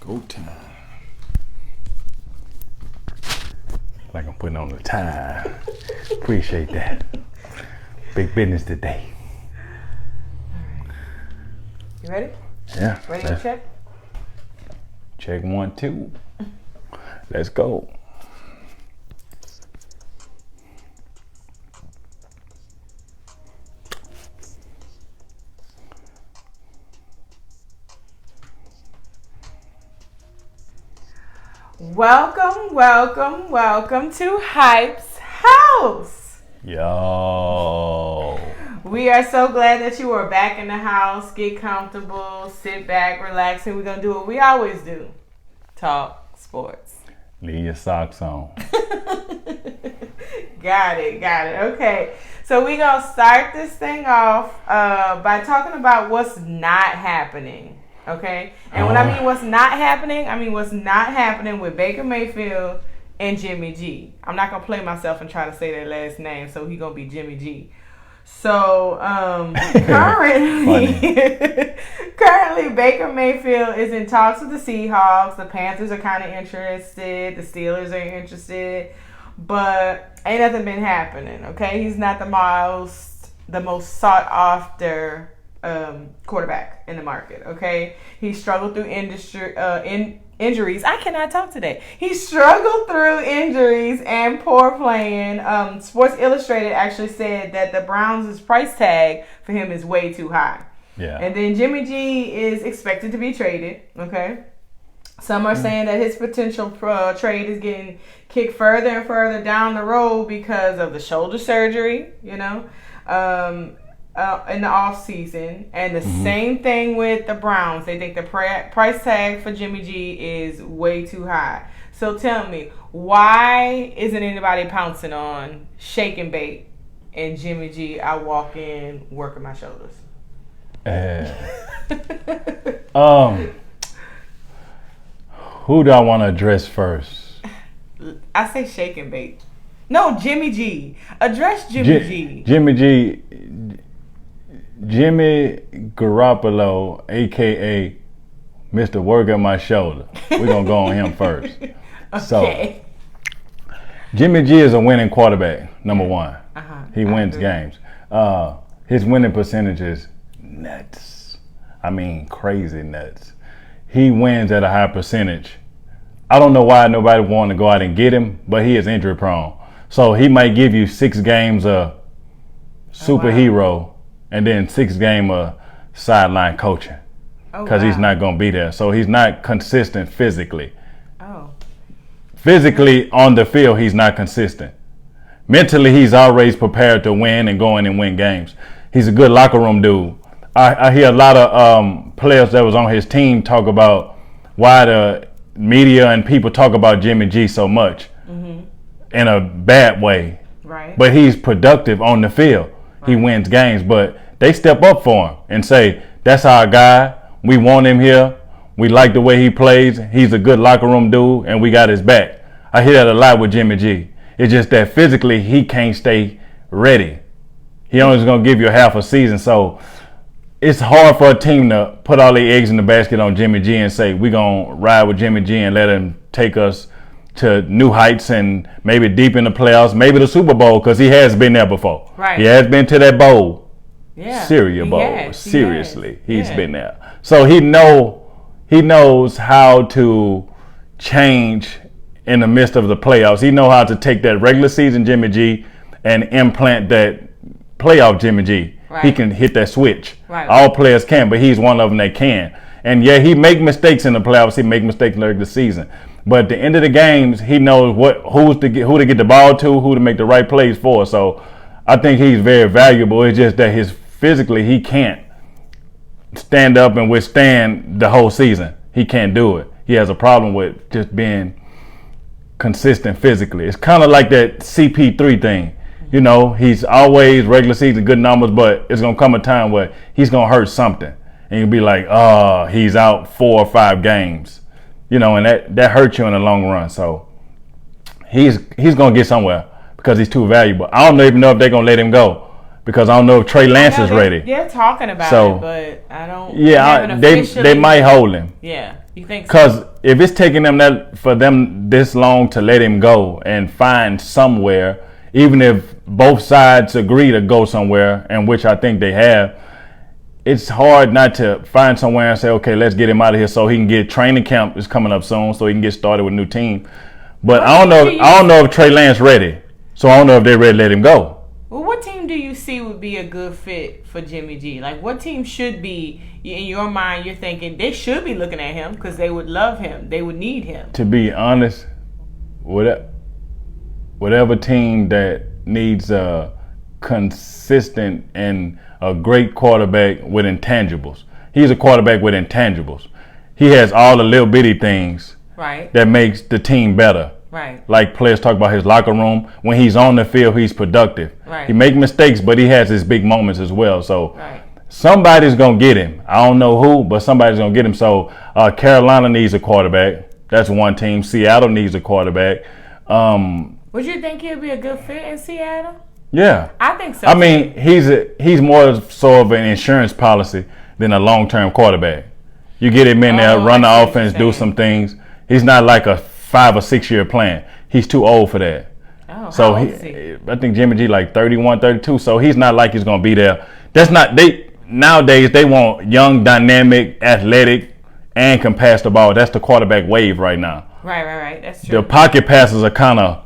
Go time. Like I'm putting on the time. Appreciate that. Big business today. All right. You ready? Yeah. Ready to check? Check 1, 2. Let's go. Welcome to Hype's house. Yo. We are so glad that you are back in the house. Get comfortable, sit back, relax, and we're going to do what we always do. Talk sports. Leave your socks on. Got it. Okay. So we're going to start this thing off by talking about what's not happening. Okay? And when I mean what's not happening, I mean what's not happening with Baker Mayfield and Jimmy G. I'm not going to play myself and try to say their last name, so he's going to be Jimmy G. So, currently Baker Mayfield is in talks with the Seahawks. The Panthers are kind of interested. The Steelers are interested. But ain't nothing been happening, okay? He's not the most sought after quarterback in the market, okay? He struggled through injuries. I cannot talk today. He struggled through injuries and poor playing. Sports Illustrated actually said that the Browns' price tag for him is way too high. Yeah. And then Jimmy G is expected to be traded, okay? Some are saying that his potential trade is getting kicked further and further down the road because of the shoulder surgery, in the off season, and the same thing with the Browns. They think the price tag for Jimmy G is way too high. So tell me, why isn't anybody pouncing on shake and bake and Jimmy G? I walk in working my shoulders. Who do I want to address first? I say shake and bake. No, Jimmy G. Address Jimmy G. Jimmy G. Jimmy Garoppolo, a.k.a. Mr. Work on My Shoulder. We're going to go on him first. Okay. So, Jimmy G is a winning quarterback, number one. He wins games. His winning percentage is nuts. I mean, crazy nuts. He wins at a high percentage. I don't know why nobody wanted to go out and get him, but he is injury prone. So, he might give you 6 games of superhero. And then 6 games of sideline coaching because he's not going to be there. So he's not consistent physically. Physically on the field, he's not consistent. Mentally, he's always prepared to win and go in and win games. He's a good locker room dude. I hear a lot of players that was on his team talk about why the media and people talk about Jimmy G so much in a bad way. Right. But he's productive on the field. Right. He wins games, but they step up for him and say, that's our guy. We want him here. We like the way he plays. He's a good locker room dude, and we got his back. I hear that a lot with Jimmy G. It's just that physically he can't stay ready. He only going to give you a half a season, so it's hard for a team to put all their eggs in the basket on Jimmy G and say, we're going to ride with Jimmy G and let him take us to new heights and maybe deep in the playoffs, maybe the Super Bowl, because he has been there before. Right. He has been to that bowl. Yeah, Cereal Bowl. Has, Seriously, he's been there. So he knows how to change in the midst of the playoffs. He knows how to take that regular season Jimmy G and implant that playoff Jimmy G. Right. He can hit that switch. Right. All players can, but he's one of them that can. And yeah, he make mistakes in the playoffs. He make mistakes in the regular season. But at the end of the games, he knows who to get the ball to, who to make the right plays for. So I think he's very valuable. It's just that physically he can't stand up and withstand the whole season. He can't do it. He has a problem with just being consistent physically. It's kind of like that CP3 thing. He's always regular season, good numbers, but it's going to come a time where he's going to hurt something. And you'll be like, he's out 4 or 5 games. And that hurts you in the long run. So he's going to get somewhere because he's too valuable. I don't even know if they're going to let him go. Because I don't know if Trey Lance is ready. They're talking about it, but I don't. Yeah, they might hold him. Yeah, you think so? Because if it's taking for them this long to let him go and find somewhere, even if both sides agree to go somewhere, and which I think they have, it's hard not to find somewhere and say, okay, let's get him out of here so he can get training camp is coming up soon, so he can get started with a new team. But I don't know if Trey Lance ready, so I don't know if they're ready to let him go. Well, what team do you see would be a good fit for Jimmy G? Like, what team should be, in your mind, you're thinking they should be looking at him because they would love him. They would need him. To be honest, whatever team that needs a consistent and a great quarterback with intangibles. He's a quarterback with intangibles. He has all the little bitty things that makes the team better. Right. Like players talk about his locker room. When he's on the field, he's productive. Right. He makes mistakes, but he has his big moments as well. So somebody's going to get him. I don't know who, but somebody's going to get him. So Carolina needs a quarterback. That's one team. Seattle needs a quarterback. Would you think he'd be a good fit in Seattle? Yeah. I think so. I mean, he's more so of an insurance policy than a long-term quarterback. You get him in there, run the offense, do some things. He's not like a 5 or 6 year plan. He's too old for that. Oh, so how old is he? I think Jimmy G like 31, 32. So he's not like he's going to be there. Nowadays they want young, dynamic, athletic, and can pass the ball. That's the quarterback wave right now. Right. That's true. The pocket passes are kind of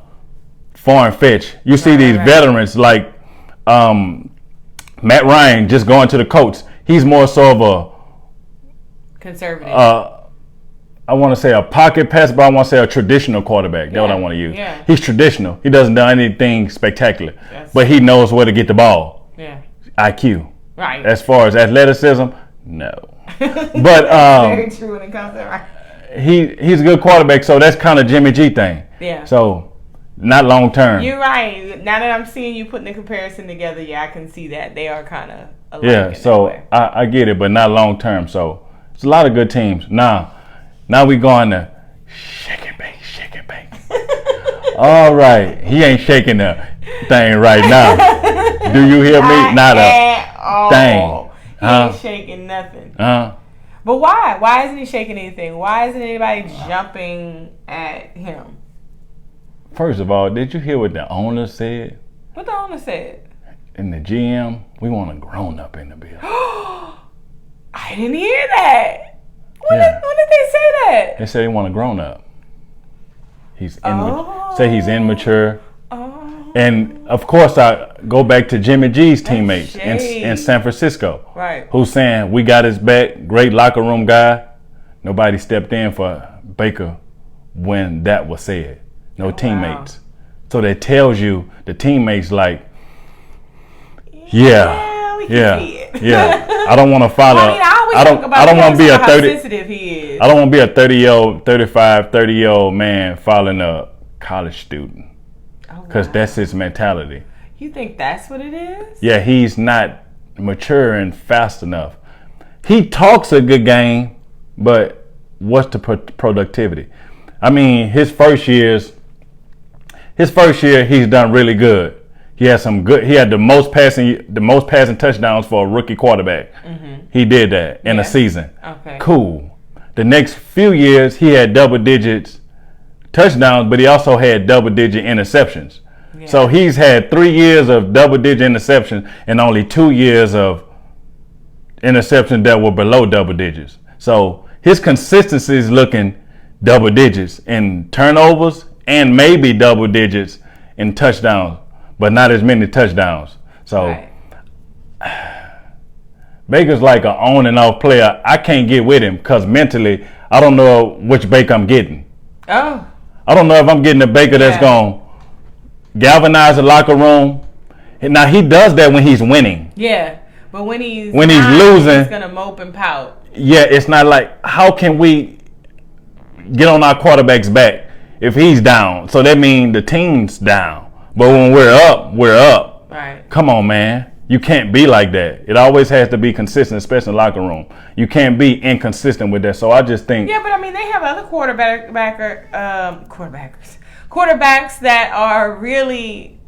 foreign fetch. You see these veterans like Matt Ryan just going to the coach. He's more so of a conservative. I want to say a pocket pass, but I want to say a traditional quarterback. That's what I want to use. Yeah. He's traditional. He doesn't do anything spectacular, but he knows where to get the ball. Yeah. IQ. Right. As far as athleticism, no. But very true when it comes to he's a good quarterback, so that's kind of Jimmy G thing. Yeah. So not long term. You're right. Now that I'm seeing you putting the comparison together, I can see that they are kind of alike. Yeah. So I get it, but not long term. So it's a lot of good teams. Now we going to shake and bake. All right. He ain't shaking the thing right now. Do you hear me? Not a thing. He ain't shaking nothing. But why? Why isn't he shaking anything? Why isn't anybody jumping at him? First of all, did you hear what the owner said? What the owner said? In the GM, we want a grown up in the building. I didn't hear that. When did they say that? They said they want a grown up. Say he's immature. And of course, I go back to Jimmy G's teammates in San Francisco, who's saying we got his back. Great locker room guy. Nobody stepped in for Baker when that was said. No teammates. Wow. So that tells you the teammates like, yeah. I don't want to follow. I don't want to be a 30. Sensitive he is. I don't want to be a 30-year-old man following a college student. Because that's his mentality. You think that's what it is? Yeah, he's not mature and fast enough. He talks a good game, but what's the productivity? I mean, his first year, he's done really good. He had the most passing touchdowns for a rookie quarterback. Mm-hmm. He did that in a season. Okay. Cool. The next few years, he had double digits touchdowns, but he also had double-digit interceptions. Yeah. So he's had 3 years of double-digit interceptions and only 2 years of interceptions that were below double digits. So his consistency is looking double digits in turnovers and maybe double digits in touchdowns, but not as many touchdowns. So Baker's like an on and off player. I can't get with him because mentally, I don't know which Baker I'm getting. Oh. I don't know if I'm getting a Baker that's going to galvanize the locker room. Now, he does that when he's winning. Yeah, but when he's losing, he's going to mope and pout. Yeah, it's not like, how can we get on our quarterback's back if he's down? So that means the team's down. But when we're up, we're up. Right. Come on, man. You can't be like that. It always has to be consistent, especially in the locker room. You can't be inconsistent with that. So I just think. Yeah, but I mean, they have other quarterbacks that are really,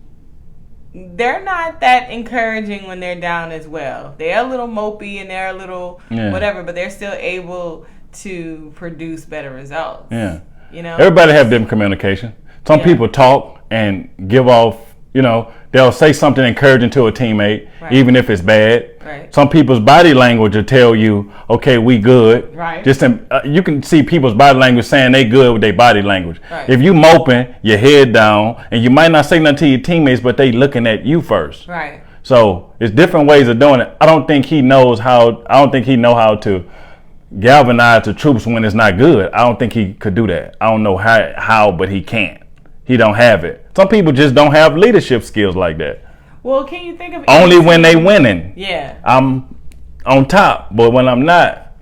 they're not that encouraging when they're down as well. They're a little mopey and they're a little whatever, but they're still able to produce better results. Yeah. You know? Everybody have different communication. Some people talk and give off, they'll say something encouraging to a teammate, even if it's bad. Right. Some people's body language will tell you, okay, we good. Right. You can see people's body language saying they good with their body language. Right. If you moping, your head down, and you might not say nothing to your teammates, but they looking at you first. Right. So it's different ways of doing it. I don't think he know how to galvanize the troops when it's not good. I don't think he could do that. I don't know how, but he can't. He don't have it. Some people just don't have leadership skills like that. Well, can you think of only when they winning? Yeah. I'm on top, but when I'm not,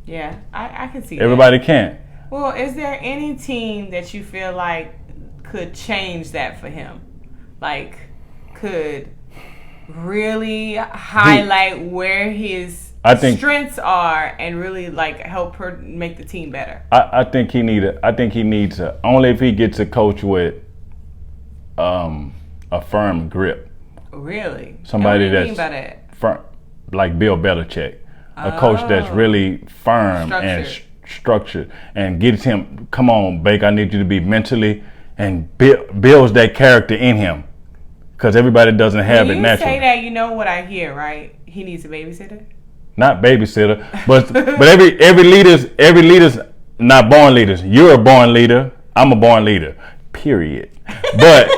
yeah, I can see everybody can't. Well, is there any team that you feel like could change that for him? Like, could really highlight where his strengths are and really like help her make the team better? I think he needs to only if he gets a coach with a firm grip. Really? Somebody that's firm, like Bill Belichick, a coach that's really firm and structured and gets him. Come on, Baker, I need you to be mentally and builds that character in him. Because everybody doesn't have it naturally. You say that, you know what I hear, right? He needs a babysitter? Not babysitter, but every leader's not born leaders. You're a born leader. I'm a born leader. Period. But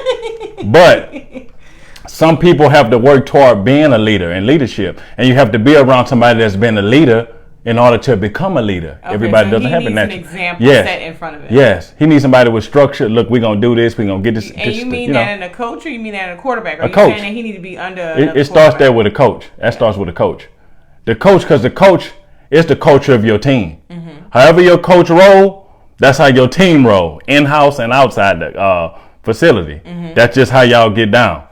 some people have to work toward being a leader and leadership, and you have to be around somebody that's been a leader in order to become a leader. Okay, everybody doesn't have it naturally. An example set in front of him. Yes, he needs somebody with structure. Look, we're gonna do this. We're gonna get this. And you mean that in a coach, or you mean that in a quarterback? Or a coach. Saying that he need to be under. It starts there with a coach. That starts with a coach. The coach, because the coach is the culture of your team. Mm-hmm. However your coach roll, that's how your team roll, in-house and outside the facility. Mm-hmm. That's just how y'all get down.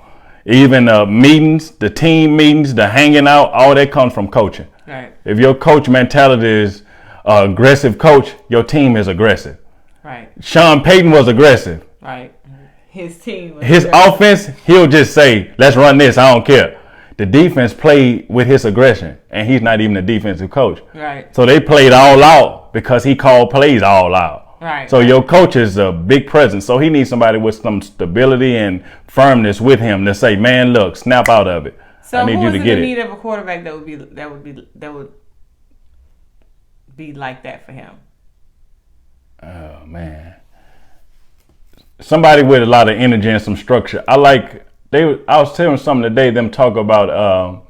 Even meetings, the team meetings, the hanging out, all that comes from coaching. Right. If your coach mentality is aggressive coach, your team is aggressive. Right. Sean Payton was aggressive. Right. His team. His offense, he'll just say, let's run this. I don't care. The defense played with his aggression, and he's not even a defensive coach. Right. So they played all out because he called plays all out. Right. So your coach is a big presence. So he needs somebody with some stability and firmness with him to say, man, look, snap out of it. So I need you to get it. Who is in need of a quarterback that would be like that for him? Oh man, somebody with a lot of energy and some structure. I was telling something today. Them talk about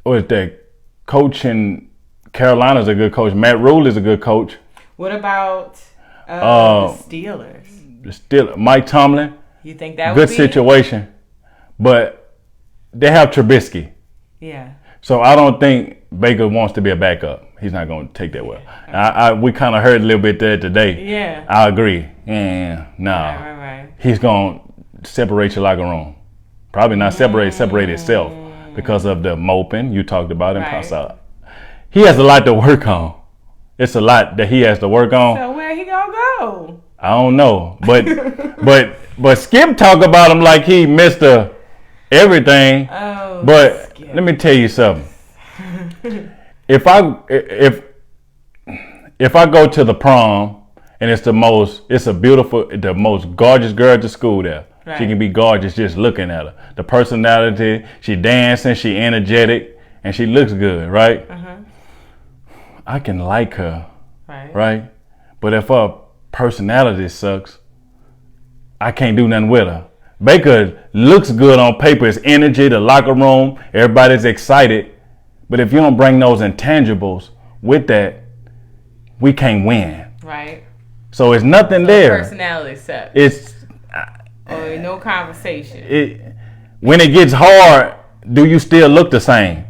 what is that? Coach in Carolina's a good coach. Matt Rule is a good coach. What about the Steelers? The Steelers, Mike Tomlin. You think that would be good situation, but they have Trubisky. Yeah. So I don't think Baker wants to be a backup. He's not going to take that well. Okay. We kind of heard a little bit there today. Yeah. I agree. Yeah, Right. He's going to separate your locker room. Probably not separate itself because of the moping you talked about. Right. He has a lot to work on. It's a lot that he has to work on. So where he gonna go? I don't know, but Skip talk about him like he Mr. Everything. Oh, but Skip. Let me tell you something. If I go to the prom and it's the most gorgeous girl at the school there. Right. She can be gorgeous just looking at her. The personality, she dancing, she energetic, and she looks good, right? Uh-huh. I can like her, right? But if her personality sucks, I can't do nothing with her. Baker looks good on paper. His energy, the locker room, everybody's excited. But if you don't bring those intangibles with that, we can't win. Right. So it's nothing there. Personality sucks. It's no conversation. When it gets hard, do you still look the same?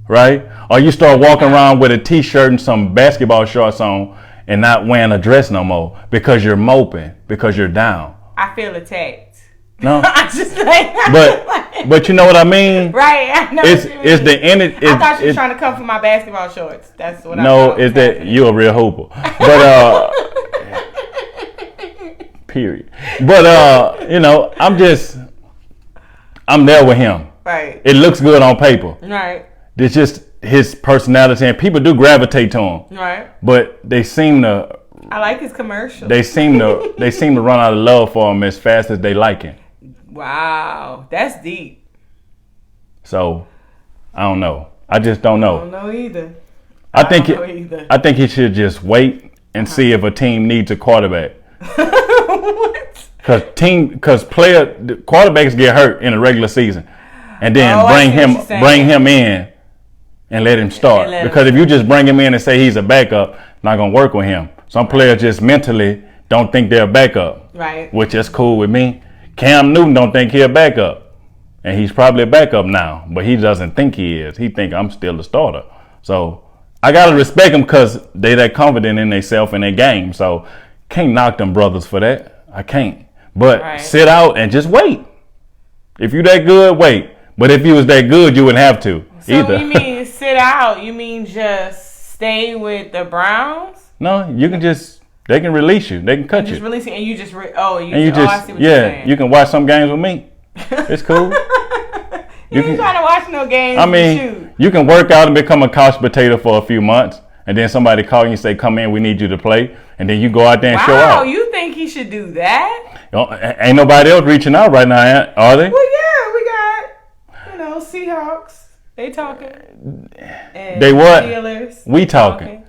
Right? Or you start walking around with a t-shirt and some basketball shorts on and not wearing a dress no more because you're moping, because you're down. I feel attacked. No, I just like. But you know what I mean. Right, I know. It's the end. I thought you were trying to come for my basketball shorts. That's what. No, it's that you're a real hooper. But period. But I'm there with him. Right. It looks good on paper. Right. It's just his personality, and people do gravitate to him. Right. But they seem to. I like his commercial. They seem to run out of love for him as fast as they like him. Wow, that's deep. So, I don't know. I just don't know. I don't know either. I think he should just wait and see if a team needs a quarterback. What? Because quarterbacks get hurt in the regular season, and then bring him in and let him start. Because if you just bring him in and say he's a backup, not gonna work with him. Some players just mentally don't think they're a backup, right? Which is cool with me. Cam Newton don't think he's a backup, and he's probably a backup now, but he doesn't think he is. He think I'm still the starter. So I gotta respect them because they that confident in themselves and their game. So can't knock them brothers for that. I can't. But sit out and just wait. If you that good, wait. But if you was that good, you wouldn't have to either. So you mean sit out? You mean just stay with the Browns? No, you can just. They can release you. They can cut you. Just release you, and you just. I see what you're saying. You can watch some games with me. It's cool. You ain't trying to watch no games. I mean, you can work out and become a couch potato for a few months, and then somebody call you and say, "Come in, we need you to play," and then you go out there and show out. Wow, you think he should do that? Ain't nobody else reaching out right now, are they? Well, yeah, we got Seahawks. They talking. And they what? Steelers. We talking.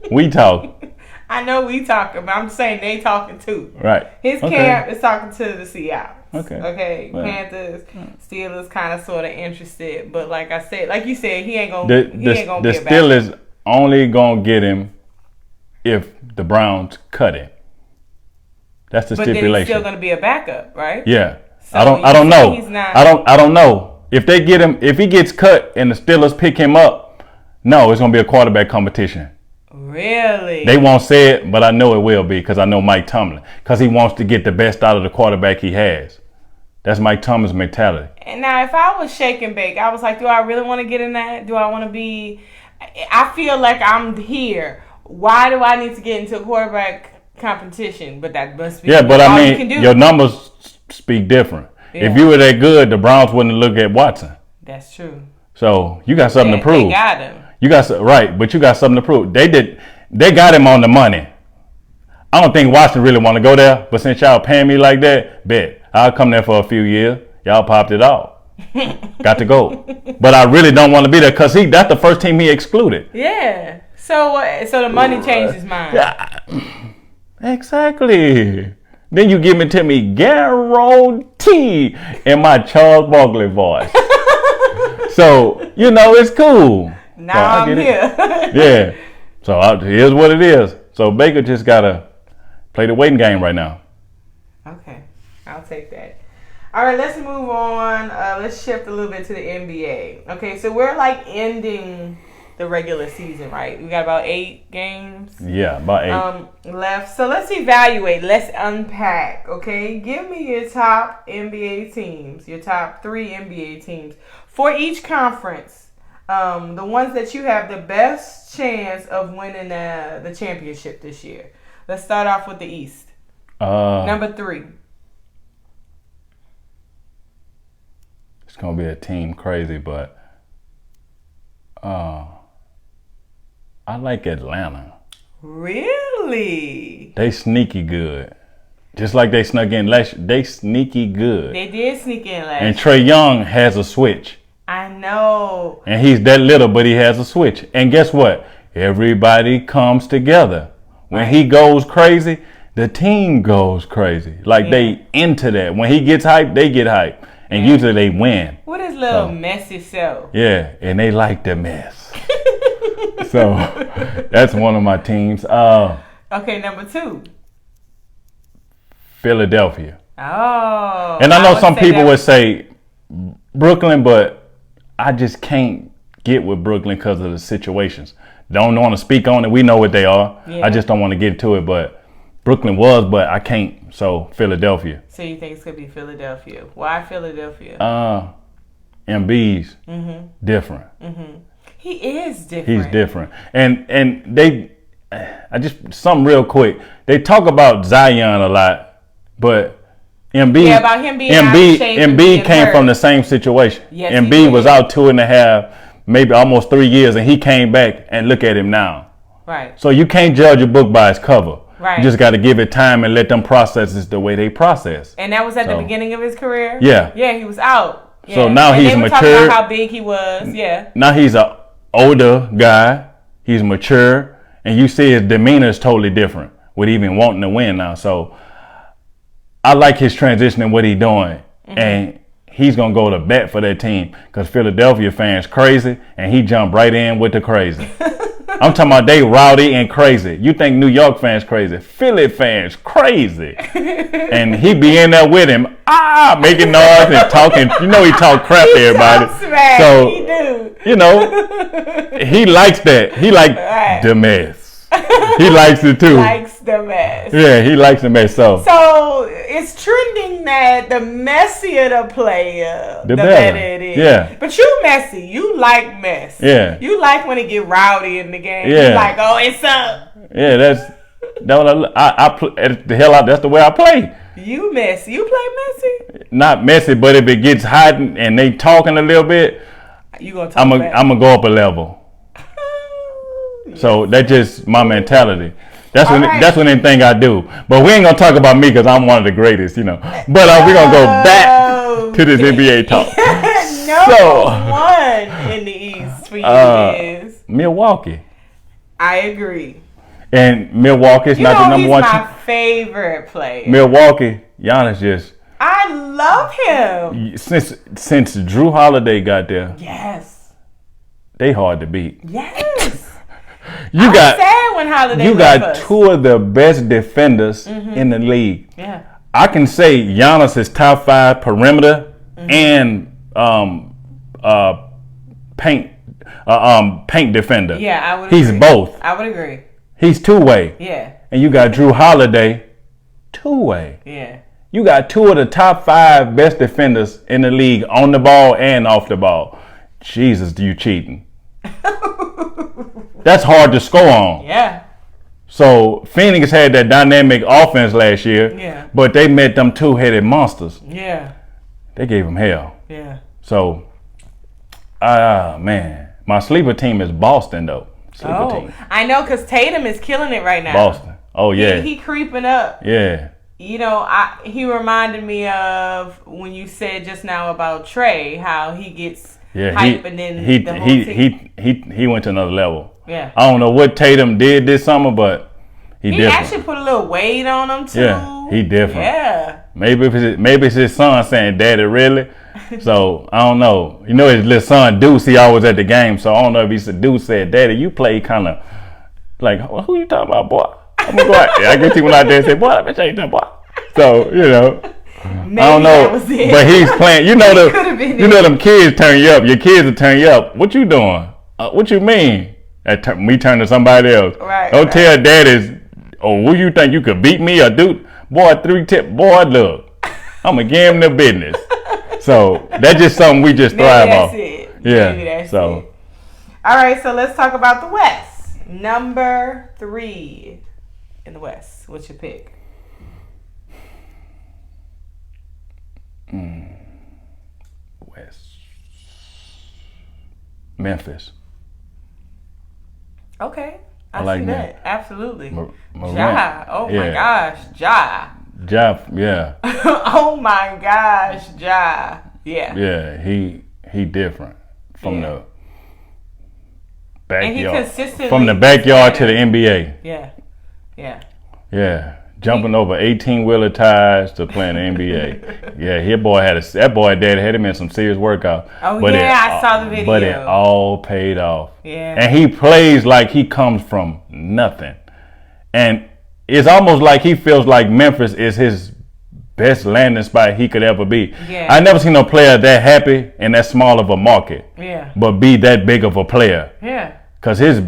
We talking. I know we talking, but I'm saying they talking too. Right. His camp is talking to the Seahawks. Okay. Well, Panthers, Steelers, kind of sort of interested, but like I said, like you said, he ain't gonna. The be Steelers only gonna get him if the Browns cut him. That's the stipulation. But then he's still gonna be a backup, right? Yeah. So I don't know. He's not. I don't know if they get him. If he gets cut and the Steelers pick him up, no, it's gonna be a quarterback competition. Really? They won't say it, but I know it will be because I know Mike Tomlin. Because he wants to get the best out of the quarterback he has. That's Mike Tomlin's mentality. And now, if I was shake and bake, I was like, do I really want to get in that? Do I want to be... I feel like I'm here. Why do I need to get into a quarterback competition? But that must be... Yeah, but I mean, your numbers speak different. Yeah. If you were that good, the Browns wouldn't look at Watson. That's true. So, you got something to prove. They got him. You got right, but you got something to prove. They got him on the money. I don't think Watson really want to go there, but since y'all paying me like that, bet I'll come there for a few years. Y'all popped it off. Got to go. But I really don't want to be there because that's the first team he excluded. Yeah. So the money changed his mind. Yeah. Exactly. Then you give it to me guarantee in my Charles Barkley voice. So, it's cool. Now I'm here. Yeah. So here's what it is. So Baker just got to play the waiting game right now. Okay. I'll take that. All right, let's move on. Let's shift a little bit to the NBA. Okay, so we're ending the regular season, right? We got about 8 games. Yeah, about 8 left. So let's evaluate. Let's unpack. Okay, give me your top NBA teams, your top 3 NBA teams for each conference. The ones that you have the best chance of winning the championship this year. Let's start off with the East. Number 3. It's gonna be a team crazy, but I like Atlanta. Really? They sneaky good. Just like they snuck in last year. They sneaky good. They did sneak in last year. And Trae Young has a switch. I know. And he's that little, but he has a switch. And guess what? Everybody comes together. When he goes crazy, the team goes crazy. They into that. When he gets hyped, they get hyped. And usually they win. What is little messy self? Yeah, and they like the mess. So that's one of my teams. Okay, number 2. Philadelphia. Oh. And I know some people would say Brooklyn, but I just can't get with Brooklyn because of the situations. Don't want to speak on it. We know what they are. Yeah. I just don't want to get into it. But Brooklyn was, but I can't. So Philadelphia. So you think it's going to be Philadelphia. Why Philadelphia? Embiid's different. Mm-hmm. He is different. He's different. And they, something real quick. They talk about Zion a lot, but Embiid, about him being out of shape Embiid came from the same situation. Yes, Embiid was out 2.5 maybe almost 3 years, and he came back, and look at him now. Right. So you can't judge a book by its cover. Right. You just got to give it time and let them process it the way they process. And that was at the beginning of his career? Yeah. Yeah, he was out. Yeah. So now he's they were mature. Talking about how big he was. Yeah. Now he's an older guy. He's mature. And you see his demeanor is totally different with even wanting to win now. So I like his transition and what he's doing. Mm-hmm. And he's going to go to bat for that team because Philadelphia fans crazy, and he jumped right in with the crazy. I'm talking about they rowdy and crazy. You think New York fans crazy? Philly fans crazy. And he be in there with him, making noise and talking. You know he talk crap to everybody. Smack. So, he do. You know, he likes that. He like the mess. He likes it too. Likes the mess. Yeah, he likes the mess. So it's trending that the messier the player, the better it is. Yeah. But you messy. You like mess. Yeah. You like when it get rowdy in the game. Yeah. You like, oh, it's up. Yeah, that's what I play. The hell out. That's the way I play. You messy. You play messy? Not messy, but if it gets hot and they talking a little bit, you gonna talk back. I'm gonna go up a level. So that's just my mentality. That's when they think I do. But we ain't gonna talk about me because I'm one of the greatest, you know. But we're gonna go back to this NBA talk. Number one in the East for you is Milwaukee. I agree. And Milwaukee's not the number one. He's my favorite player. Milwaukee, Giannis just. I love him. Since Drew Holiday got there. Yes. They hard to beat. Yes. You got two of the best defenders in the league. Yeah. I can say Giannis is top 5 perimeter and paint defender. Yeah, I would He's agree. both. I would agree. He's two-way. Yeah. And you got Drew Holiday, two-way. Yeah. You got 2 of the top 5 best defenders in the league on the ball and off the ball. Jesus, you cheating. That's hard to score on. Yeah. So Phoenix had that dynamic offense last year. Yeah. But they met them two-headed monsters. Yeah. They gave them hell. Yeah. So, man, my sleeper team is Boston though. Sleeper team. I know, because Tatum is killing it right now. Boston. Oh yeah. He creeping up. Yeah. You know, he reminded me of when you said just now about Trey, how he gets hype and then the whole team. He went to another level. Yeah. I don't know what Tatum did this summer, but he different. Actually put a little weight on him too. Yeah, he different. Yeah. Maybe it's his son saying, "Daddy, really?" So I don't know. You know, his little son Deuce, he always at the game. So I don't know if he's Deuce said, "Daddy, you play kind of like who you talking about, boy?" I'm gonna go out there. I guess he went out there and said, "Boy, let me tell you something, boy." So you know. Maybe I don't know, that was it. but he's playing. You know them kids turn you up. Your kids will turn you up. What you doing? What you mean? Me turn to somebody else. Right. Don't tell daddies. Oh, who you think you could beat me or do? Boy, 3-tip. Boy, look, I'm gonna give him the business. So that's just something we just thrive that's on. It. Yeah. Maybe that's so. It. All right, so let's talk about the West. Number 3 in the West. What's your pick? West. Memphis. Okay. I like see that. Absolutely. Ja. Oh my gosh. Ja. Ja, yeah. Oh my gosh. Ja. Yeah. Yeah, he different from the backyard. And he consistently from the backyard to the NBA. Yeah. Yeah. Yeah. Jumping over 18-wheeler tires to playing the NBA. Yeah, that boy dad had him in some serious workout. Oh, but I saw the video. But it all paid off. Yeah. And he plays like he comes from nothing. And it's almost like he feels like Memphis is his best landing spot he could ever be. Yeah. I never seen a player that happy in that small of a market. Yeah. But be that big of a player. Yeah. Because his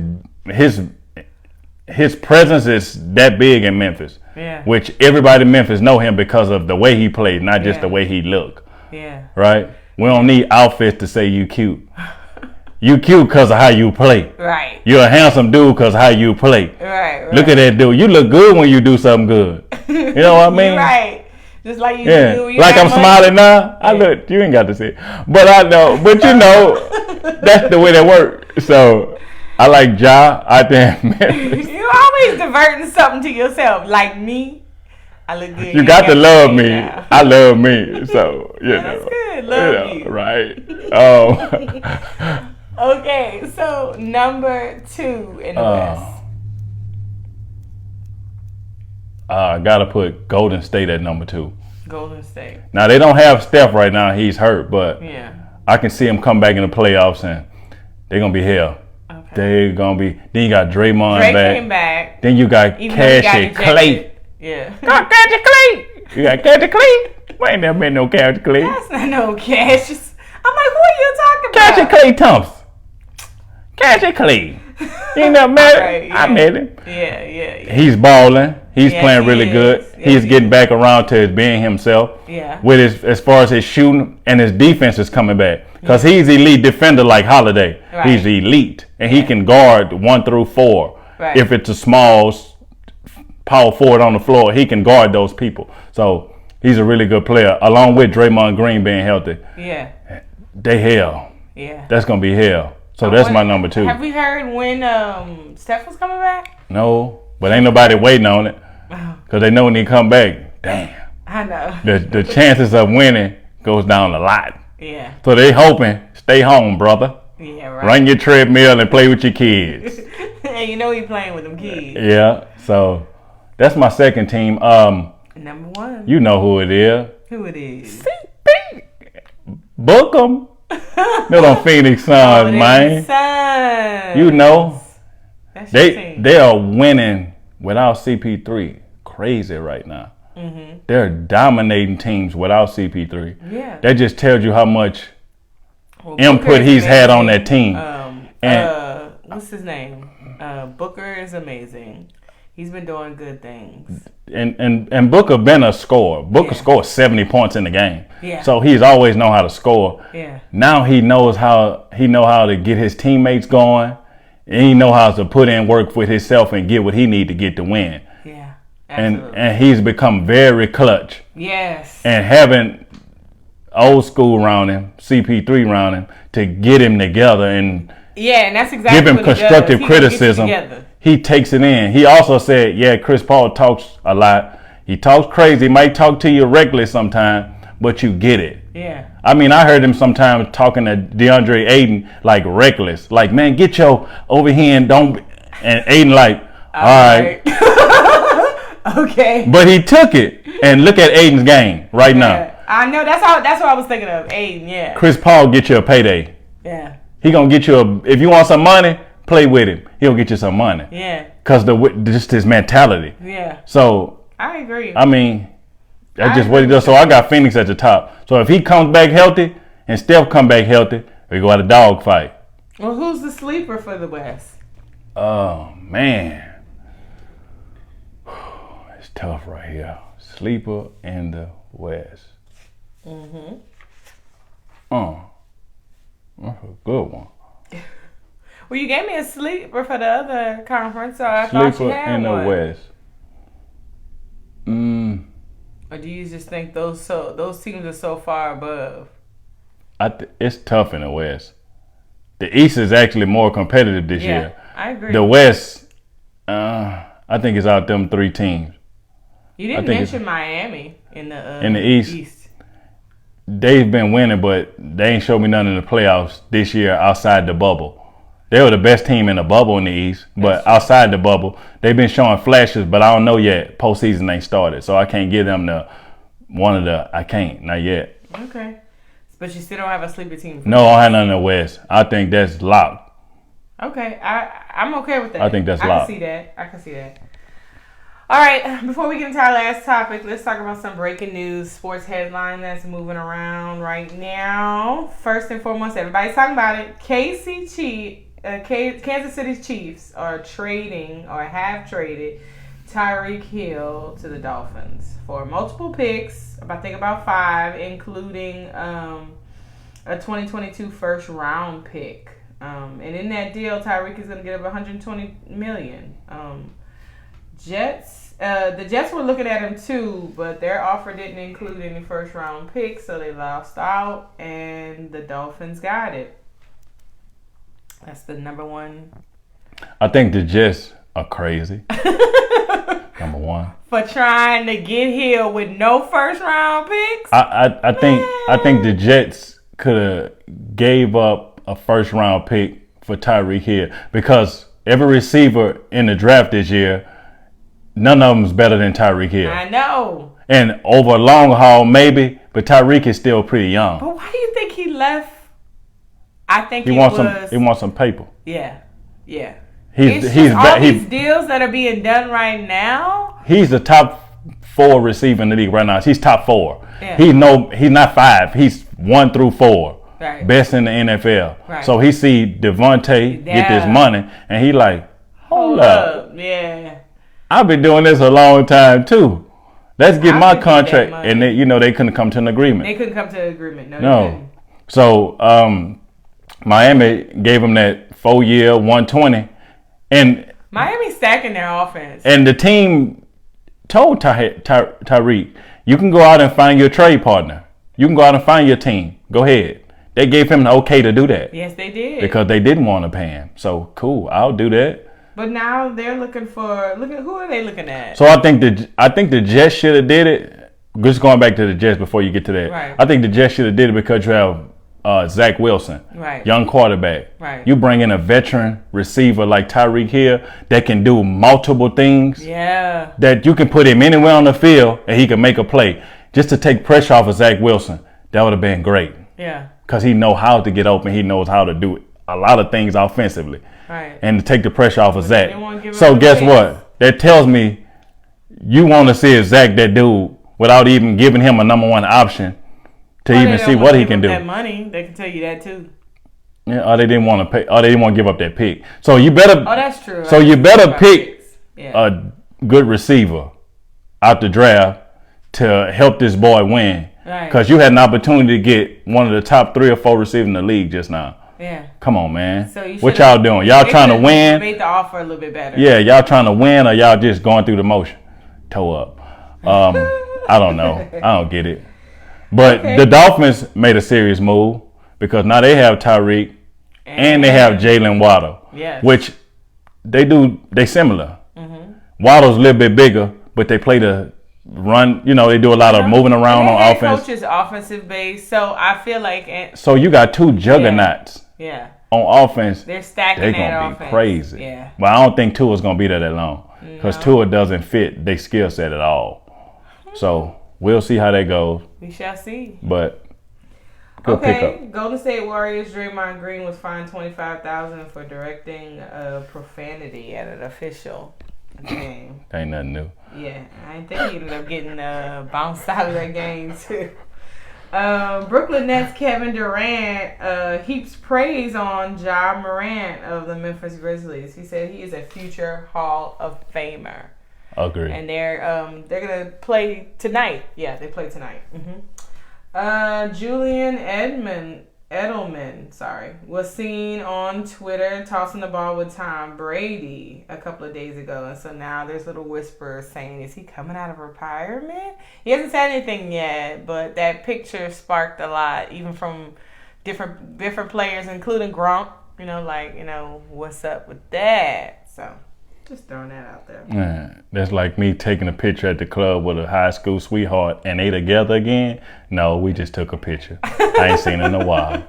presence is that big in Memphis. Yeah. Which everybody in Memphis know him because of the way he played, not just the way he looked. Yeah. Right? We don't need outfits to say you cute. You cute because of how you play. Right. You're a handsome dude because of how you play. Right. Look at that dude. You look good when you do something good. You know what I mean? Right. Just like you Yeah, do. You like got I'm money. smiling now. I look, you ain't got to see it, but I know. But you know, that's the way that works. So I like Ja. I think You always diverting something to yourself. Like me, I look good. you got to love me. Now. I love me. So you Yeah, know, that's good. Love you. Right? Okay, so number 2 in the West. I gotta put Golden State at number 2. Golden State. Now they don't have Steph right now; he's hurt, but Yeah. I can see him come back in the playoffs, and they're gonna be hell. Okay. They're gonna be. Then you got Draymond Drake back. came back. Then you got Even though he got Cassie ejected. Clay. Yeah. Cassie Clay. You got Cassie Clay. Well, ain't never been no Cassie Clay. That's not no Cassius. I'm like, who are you talking Cassie about? Clay Thompson. Cassie Clay. You ain't never met him? Right, yeah. I met him. Yeah. He's balling. He's Yes, playing he really is. good. Yes, He's he getting is. back around to his being himself. Yeah. With his, as far as his shooting and his defense is coming back, because he's elite defender like Holiday. Right. He's elite, and he can guard 1 through 4. Right. If it's a small power forward on the floor, he can guard those people. So he's a really good player, along with Draymond Green being healthy. Yeah. They hell. Yeah. That's gonna be hell. So that's my number 2. Have we heard when Steph was coming back? No, but ain't nobody waiting on it, because they know when he come back, damn, I know. the chances of winning goes down a lot. Yeah. So they hoping, stay home, brother. Yeah, right. Run your treadmill and play with your kids. And you know he playing with them kids. Yeah, so that's my second team. Number 1. You know who it is. Who it is? Book 'em. They're on Phoenix Suns, man. Suns. You know, That's your team. they are winning without CP3. Crazy right now. Mm-hmm. They're dominating teams without CP3. Yeah. That just tells you how much Well, input Booker is he's had on amazing. that team. And what's his name? Booker is amazing. He's been doing good things. And Booker been a scorer. Booker scored 70 points in the game. Yeah. So he's always know how to score. Yeah. Now he knows how to get his teammates going, and he know how to put in work with himself and get what he need to get to win. Yeah. Absolutely. And he's become very clutch. Yes. And having old school around him, CP3 around him, to get him together and yeah, and that's exactly give him what he does. constructive He gonna get you criticism. together. He takes it in. He also said, yeah, Chris Paul talks a lot. He talks crazy, might talk to you reckless sometimes, but you get it. Yeah. I mean, I heard him sometimes talking to DeAndre Ayton like reckless. Like, man, get your over here and don't. And Ayton like, all right. Okay. But he took it. And look at Ayton's game right now. I know. That's what I was thinking of. Aiden, yeah. Chris Paul get you a payday. Yeah. He gonna get you if you want some money, play with him. He'll get you some money. Yeah. Cause just his mentality. Yeah. So I agree. I mean, that's I just what he agree does. with So I got Phoenix at the top. So if he comes back healthy and Steph come back healthy, we go at a dog fight. Well, who's the sleeper for the West? Oh man, it's tough right here. Sleeper in the West. That's a good one. Well, you gave me a sleeper for the other conference, so I thought you Sleeper had in the one. West. Or do you just think those teams are so far above? It's tough in the West. The East is actually more competitive this year. I agree. The West, I think it's out them 3 teams. You didn't mention Miami in the East. They've been winning, but they ain't showed me none in the playoffs this year outside the bubble. They were the best team in the bubble in the East, but outside the bubble, they've been showing flashes, but I don't know yet. Postseason ain't started, so I can't give them I can't, not yet. Okay. But you still don't have a sleeper team. No, I don't have none in the West. I think that's locked. Okay, I'm okay with that. I think that's locked. I can see that. All right, before we get into our last topic, let's talk about some breaking news, sports headline that's moving around right now. First and foremost, everybody's talking about it. Kansas City Chiefs are trading or have traded Tyreek Hill to the Dolphins for multiple picks, I think about 5, including a 2022 first round pick. And in that deal, Tyreek is going to get up $120 million. Jets. The Jets were looking at him too, but their offer didn't include any first round picks, so they lost out, and the Dolphins got it. That's the number one. I think the Jets are crazy. Number one. For trying to get here with no first round picks. I think the Jets could have gave up a first round pick for Tyreek Hill because every receiver in the draft this year, none of them is better than Tyreek Hill. I know. And over a long haul, maybe, but Tyreek is still pretty young. But why do you think he left? I think he wants some paper. Yeah. He's these deals that are being done right now. He's the top 4 receiver in the league right now. He's top 4. Yeah. He's not 5. He's 1 through 4. Right. Best in the NFL. Right. So he see Devontae get this money, and he like, hold up. Yeah. I've been doing this a long time too. Let's get my contract, and they couldn't come to an agreement. They couldn't come to an agreement. No. They couldn't. So Miami gave him that 4-year, 120. And Miami's stacking their offense. And the team told Tyreek, you can go out and find your trade partner. You can go out and find your team. Go ahead. They gave him the okay to do that. Yes, they did. Because they didn't want to pay him. So, cool. I'll do that. But now they're looking who are they looking at? So, I think the Jets should have did it. Just going back to the Jets before you get to that. Right. I think the Jets should have did it because you have Zach Wilson, right. Young quarterback. Right. You bring in a veteran receiver like Tyreek Hill that can do multiple things. Yeah. That you can put him anywhere on the field and he can make a play. Just to take pressure off of Zach Wilson, that would have been great. Yeah. Because he knows how to get open. He knows how to do a lot of things offensively. Right. And to take the pressure off of Zach. So guess what? That tells me you want to see Zach that dude without even giving him a number 1 option. To even see what he can do. That money, they can tell you that too. Yeah, or they didn't want to pay. Or they didn't want to give up that pick. So you better. Oh, that's true. So you better pick a good receiver out the draft to help this boy win. Right. Because you had an opportunity to get one of the top 3 or 4 receivers in the league just now. Yeah. Come on, man. So what y'all doing? Y'all trying to win? Made the offer a little bit better. Yeah, y'all trying to win, or y'all just going through the motion? Toe up. I don't know. I don't get it. But the Dolphins made a serious move because now they have Tyreek and they have Jalen Waddle, which they similar. Mm-hmm. Waddle's a little bit bigger, but they play the run. They do a lot of moving around on offense. Coach is offensive based, so I feel like. So you got 2 juggernauts. Yeah. On offense. They're stacking. They're gonna be crazy. Yeah. But I don't think Tua's gonna be there that long because Tua doesn't fit their skill set at all. So. We'll see how that goes. We shall see. But good pickup. Golden State Warriors Draymond Green was fined $25,000 for directing profanity at an official game. Ain't nothing new. Yeah, I think he ended up getting bounced out of that game too. Brooklyn Nets Kevin Durant heaps praise on Ja Morant of the Memphis Grizzlies. He said he is a future Hall of Famer. Agree. And they're gonna play tonight. Yeah, they play tonight. Mm-hmm. Julian Edelman, was seen on Twitter tossing the ball with Tom Brady a couple of days ago, and so now there's little whispers saying, "Is he coming out of retirement?" He hasn't said anything yet, but that picture sparked a lot, even from different players, including Gronk. What's up with that? So. Just throwing that out there. Yeah, that's like me taking a picture at the club with a high school sweetheart and they together again. No, we just took a picture. I ain't seen it in a while.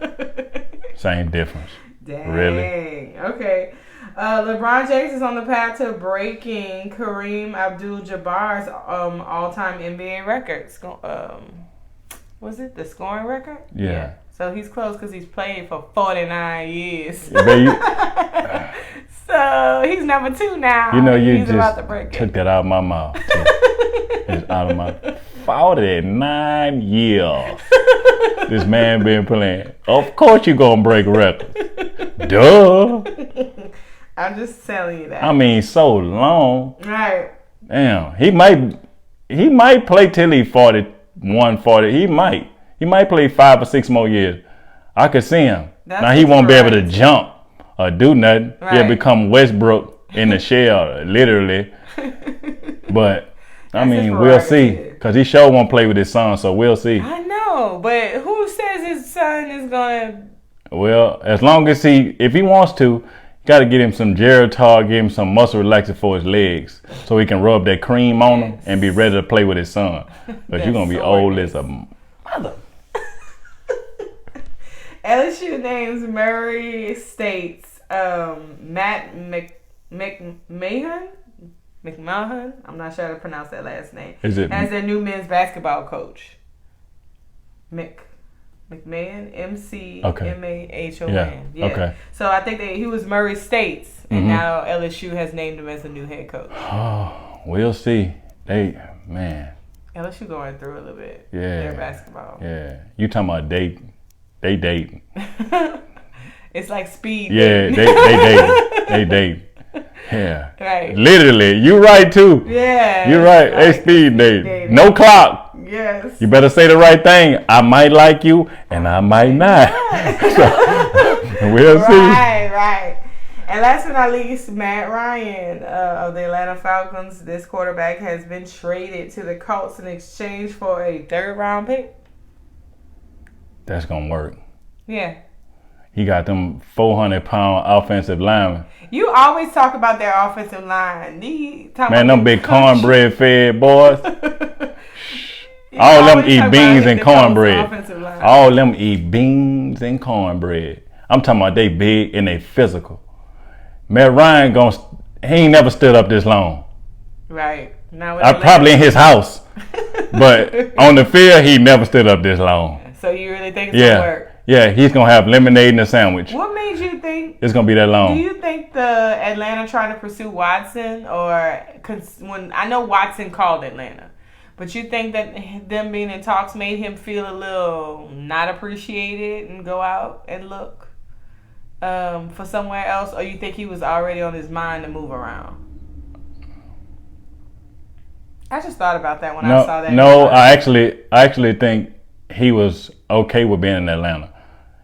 Same difference. Dang. Really? Okay. LeBron James is on the path to breaking Kareem Abdul-Jabbar's all-time NBA records. Was it the scoring record? Yeah. So he's close because he's played for 49 years. Yeah, so he's number 2 now. You he's just took that out of my mouth. It's out of my 49 years. This man been playing. Of course you gonna break records. Duh. I'm just telling you that. I mean, so long. Right. Damn. He might play till he 41, 40. He might play 5 or 6 more years. I could see him. Now he won't be able to jump or do nothing. Right. He'll become Westbrook in the shell, literally. But I That's mean, his we'll see, prerogative. because he sure won't play with his son, so we'll see. I know, but who says his son is gonna? Well, as long as if he wants to, got to get him some Geritol, give him some muscle relaxer for his legs, so he can rub that cream on him and be ready to play with his son. But you're gonna be old as a mother. LSU names Murray State's Matt McMahon. I'm not sure how to pronounce that last name. Is it as their new men's basketball coach? McMahon, McMahon. Yeah. Okay. So I think he was Murray State's, and now LSU has named him as the new head coach. Oh, we'll see. LSU going through a little bit. Yeah. Their basketball. Yeah. You talking about they dating. It's like speed. Yeah, dating. they date. Yeah. Right. Literally, you right too. Yeah. You're right. They speed dating. No clock. Yes. You better say the right thing. I might like you, and I might not. So, we'll see. Right. And last but not least, Matt Ryan of the Atlanta Falcons. This quarterback has been traded to the Colts in exchange for a 3rd-round pick. That's gonna work. Yeah. He got them 400-pound offensive linemen. You always talk about their offensive line. Man, them big cornbread fed boys. All them eat beans and cornbread. All them eat beans and cornbread. I'm talking about they big and they physical. Matt Ryan he ain't never stood up this long. Right. Now probably in his house. But on the field, he never stood up this long. So you really think it's gonna work? Yeah, he's gonna have lemonade and a sandwich. What made you think it's gonna be that long? Do you think the Atlanta trying to pursue Watson, or when I know Watson called Atlanta, but you think that them being in talks made him feel a little not appreciated and go out and look for somewhere else, or you think he was already on his mind to move around? I just thought about that when I saw that. No, I actually think he was okay with being in Atlanta.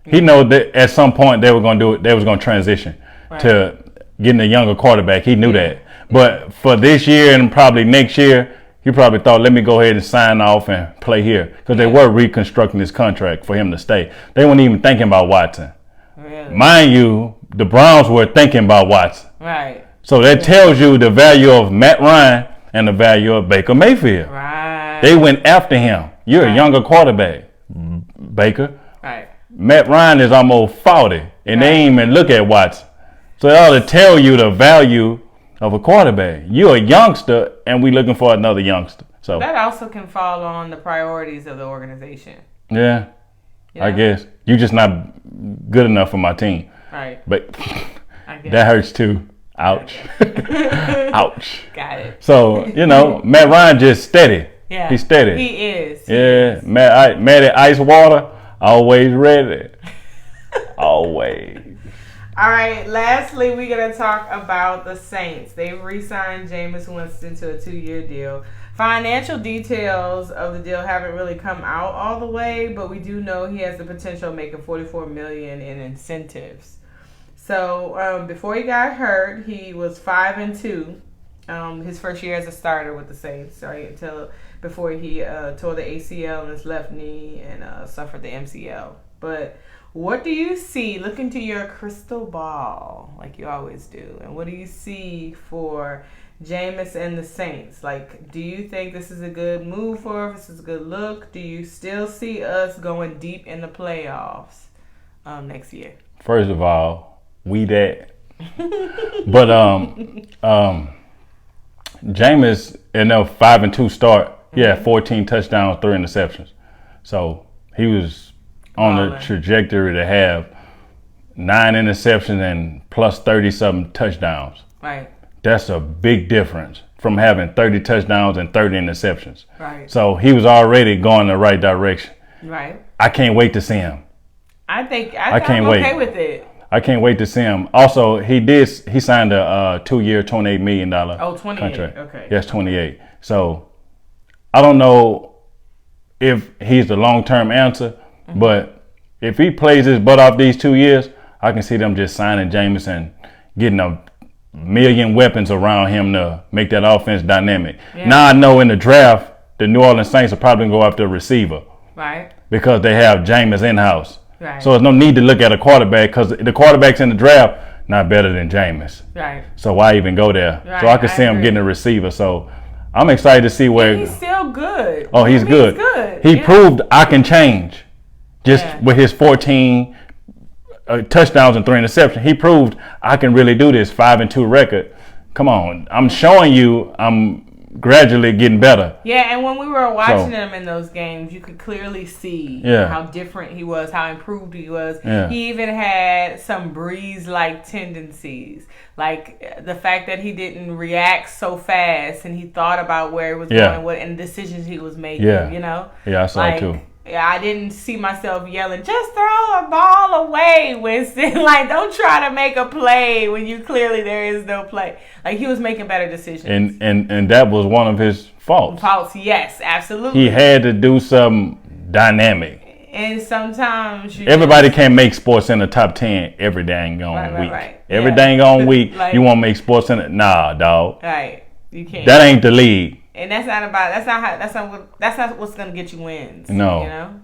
He knows that at some point they were going to do it. They was going to transition to getting a younger quarterback. He knew that. But for this year and probably next year, he probably thought, let me go ahead and sign off and play here, because they were reconstructing his contract for him to stay. They weren't even thinking about Watson. Really? Mind you, the Browns were thinking about Watson. Right. So that tells you the value of Matt Ryan and the value of Baker Mayfield. Right. They went after him. You're a younger quarterback, Baker. Right. Matt Ryan is almost 40, and they ain't even look at Watson. So it ought to tell you the value of a quarterback. You're a youngster, and we looking for another youngster. So that also can fall on the priorities of the organization. Yeah, I guess. You just not good enough for my team. Right. But that hurts too. Ouch. Ouch. Got it. So, Matt Ryan just steady. Yeah. He's steady. He is. Matt at ice water, always ready. Always. All right, lastly, we're going to talk about the Saints. They've re-signed Jameis Winston to a 2-year deal. Financial details of the deal haven't really come out all the way, but we do know he has the potential of making $44 million in incentives. So before he got hurt, he was 5-2. His first year as a starter with the Saints, right, until before he tore the ACL in his left knee and suffered the MCL. But what do you see? Look into your crystal ball, like you always do, and what do you see for Jameis and the Saints? Like, do you think this is a good move for us? This is a good look? Do you still see us going deep in the playoffs next year? First of all, we that. But Jameis in a 5-2 start, he had 14 touchdowns, 3 interceptions. So he was on the trajectory to have 9 interceptions and plus 30-something touchdowns. Right. That's a big difference from having 30 touchdowns and 30 interceptions. Right. So he was already going the right direction. Right. I can't wait to see him. I can't I'm wait. Okay with it. I can't wait to see him. Also, he signed a 2-year, $28 million contract. Okay. Yes, 28. So I don't know if he's the long-term answer, but if he plays his butt off these 2 years, I can see them just signing Jameis and getting a million weapons around him to make that offense dynamic. Yeah. Now I know in the draft, the New Orleans Saints are probably going to go after a receiver. Right. Because they have Jameis in-house. Right. So there's no need to look at a quarterback because the quarterbacks in the draft not better than Jameis. Right. So why even go there? Right. So I could see him getting a receiver. So I'm excited to see where. He's still good. Oh, he's good. He proved I can change. Just with his 14 touchdowns and 3 interceptions, he proved I can really do this 5-2 record. Come on, I'm showing you I'm gradually getting better. Yeah, and when we were watching him in those games, you could clearly see how different he was, how improved he was. Yeah. He even had some Breeze-like tendencies, like the fact that he didn't react so fast and he thought about where he was going and decisions he was making. You know? Yeah, I saw it too. Yeah, I didn't see myself yelling, just throw a ball away, Winston. Like, don't try to make a play when you clearly there is no play. Like, he was making better decisions. And that was one of his faults. Yes, absolutely. He had to do something dynamic. And sometimes everybody can't make Sports in the top 10 every dang on week. Every dang on week, like, you want to make Sports in it? Nah, dog. Right. You can't. That ain't the league. And that's not what's gonna get you wins. No. You know?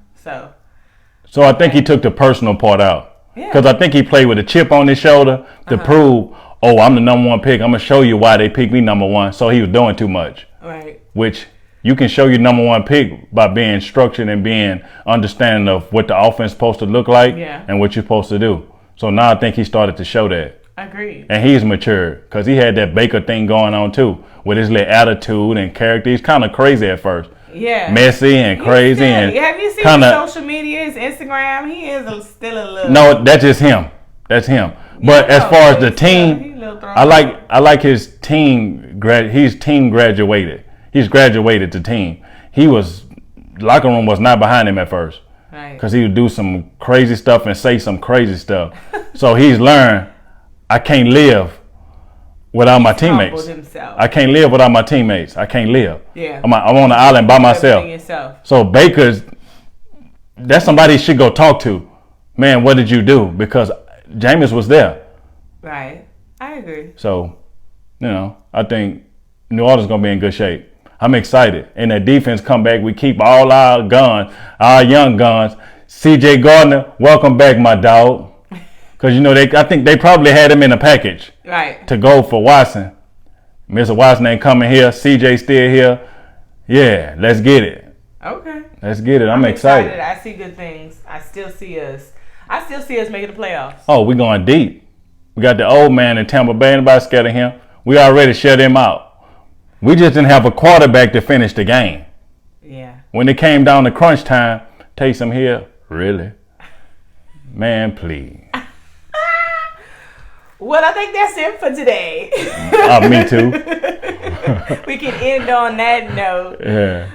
So I think he took the personal part out. Because I think he played with a chip on his shoulder to prove, I'm the number 1 pick. I'm gonna show you why they picked me number 1. So he was doing too much. Right. Which you can show your number 1 pick by being structured and being understanding of what the offense is supposed to look like and what you're supposed to do. So now I think he started to show that. Agreed. And he's matured because he had that Baker thing going on too with his little attitude and character. He's kind of crazy at first. Yeah. Messy and crazy. And have you seen his social media, his Instagram? He is still a little. No, that's just him. That's him. But as far as the team, I like his team. He's team graduated. He's graduated to team. Locker room was not behind him at first. Right. Because he would do some crazy stuff and say some crazy stuff. So he's learned, I can't live without my teammates. I can't live without my teammates. I can't live. Yeah. I'm on the island by myself. So Baker's, that's somebody you should go talk to. Man, what did you do? Because Jameis was there. Right. I agree. So, I think New Orleans is going to be in good shape. I'm excited. And that defense come back. We keep all our guns, our young guns. CJ Gardner, welcome back, my dog. Because, I think they probably had him in a package to go for Watson. Mr. Watson ain't coming here. CJ still here. Yeah, let's get it. Okay. Let's get it. I'm excited. I see good things. I still see us making the playoffs. Oh, we're going deep. We got the old man in Tampa Bay. Anybody scared of him? We already shut him out. We just didn't have a quarterback to finish the game. Yeah. When it came down to crunch time, Taysom Hill, really? Man, please. Well, I think that's it for today. Me too. We can end on that note. Yeah.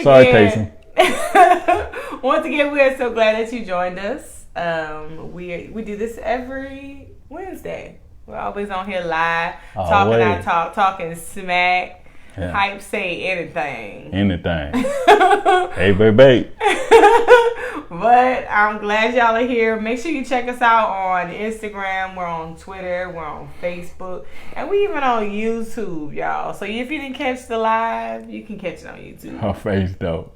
Sorry, Taysom. Once again, we are so glad that you joined us. We do this every Wednesday. We're always on here live, talking our talk, talking smack. Yeah. Hype say anything. Hey, baby. But I'm glad y'all are here. Make sure you check us out on Instagram. We're on Twitter. We're on Facebook. And we even on YouTube, y'all. So if you didn't catch the live, you can catch it on YouTube. Her face, though.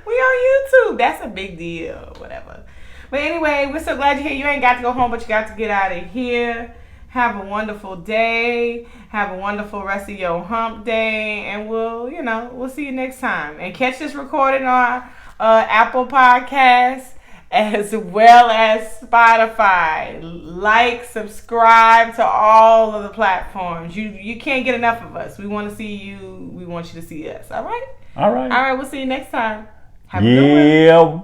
We on YouTube. That's a big deal. Whatever. But anyway, we're so glad you're here. You ain't got to go home, but you got to get out of here. Have a wonderful day. Have a wonderful rest of your hump day. And we'll see you next time. And catch this recorded on Apple Podcasts as well as Spotify. Like, subscribe to all of the platforms. You can't get enough of us. We want to see you. We want you to see us. All right? All right. All right. We'll see you next time. Have a good one.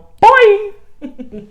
Yeah, boy.